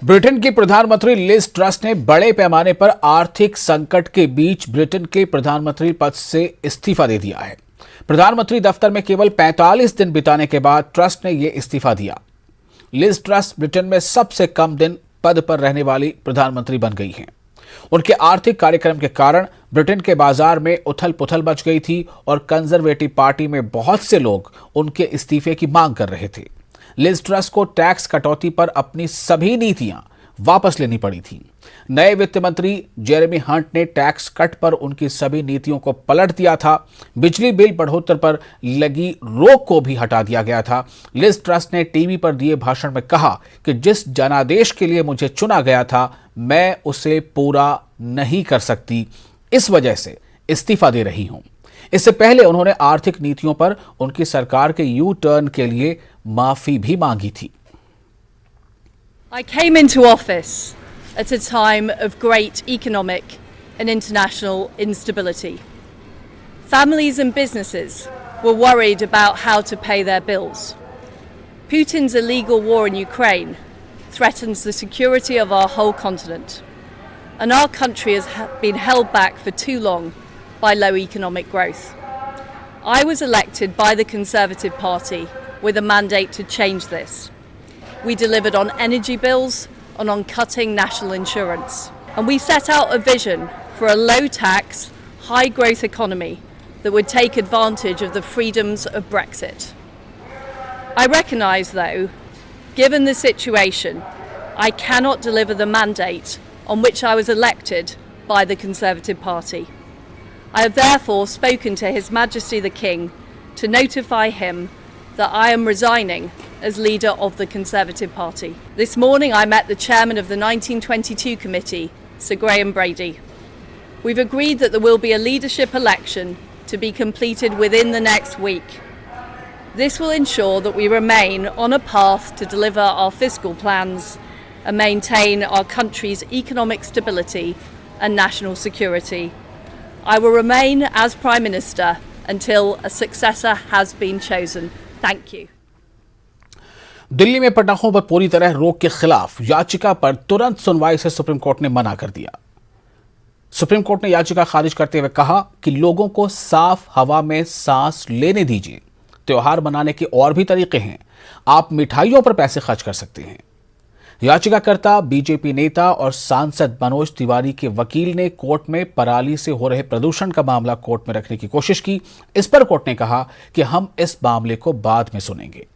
Britain की प्रधानमंत्री Liz truss ने बड़े पैमाने पर आर्थिक संकट के बीच ब्रिटेन के प्रधानमंत्री पद से इस्तीफा दे दिया है। प्रधानमंत्री दफ्तर में केवल 45 दिन बिताने के बाद ट्रस ने यह इस्तीफा दिया। लिज ट्रस ब्रिटेन में सबसे कम दिन पद पर रहने वाली प्रधानमंत्री बन गई हैं। उनके आर्थिक कार्यक्रम के कारण ब्रिटेन के बाजार में उथल पुथल मच गई थी और कंजर्वेटिव पार्टी में बहुत से लोग उनके इस्तीफे की मांग कर रहे थे। लिज ट्रस को टैक्स कटौती पर अपनी सभी नीतियां वापस लेनी पड़ी थी। नए वित्त मंत्री जेरेमी हंट ने टैक्स कट पर उनकी सभी नीतियों को पलट दिया था। बिजली बिल बढ़ोतरी पर लगी रोक को भी हटा दिया गया था। लिज ट्रस ने टीवी पर दिए भाषण में कहा कि जिस जनादेश के लिए मुझे चुना गया था मैं उसे पूरा नहीं कर सकती, इस वजह से इस्तीफा दे रही हूं। इससे पहले उन्होंने आर्थिक नीतियों पर उनकी सरकार के यू टर्न के लिए माफी भी मांगी थी। I came into office at a time of great economic and international instability. Families and businesses were worried about how to pay their bills. Putin's illegal war in Ukraine threatens the security of our whole continent, and our country has been held back for too long by low economic growth. I was elected by the Conservative Party with a mandate to change this. We delivered on energy bills and on cutting national insurance. And we set out a vision for a low-tax, high-growth economy that would take advantage of the freedoms of Brexit. I recognise, though, given the situation, I cannot deliver the mandate on which I was elected by the Conservative Party. I have therefore spoken to His Majesty the King to notify him that I am resigning as leader of the Conservative Party. This morning I met the chairman of the 1922 committee, Sir Graham Brady. We've agreed that there will be a leadership election to be completed within the next week. This will ensure that we remain on a path to deliver our fiscal plans and maintain our country's economic stability and national security. I will remain as Prime Minister until a successor has been chosen. Thank you. Delhi में पटाखों पर पूरी तरह रोक के खिलाफ याचिका पर तुरंत सुनवाई से सुप्रीम कोर्ट ने मना कर दिया। सुप्रीम कोर्ट ने याचिका खारिज करते हुए कहा कि लोगों को साफ हवा में सांस लेने दीजिए। त्योहार मनाने के और भी तरीके हैं। आप मिठाइयों पर पैसे खर्च कर सकते हैं। याचिकाकर्ता बीजेपी नेता और सांसद मनोज तिवारी के वकील ने कोर्ट में पराली से हो रहे प्रदूषण का मामला कोर्ट में रखने की कोशिश की। इस पर कोर्ट ने कहा कि हम इस मामले को बाद में सुनेंगे।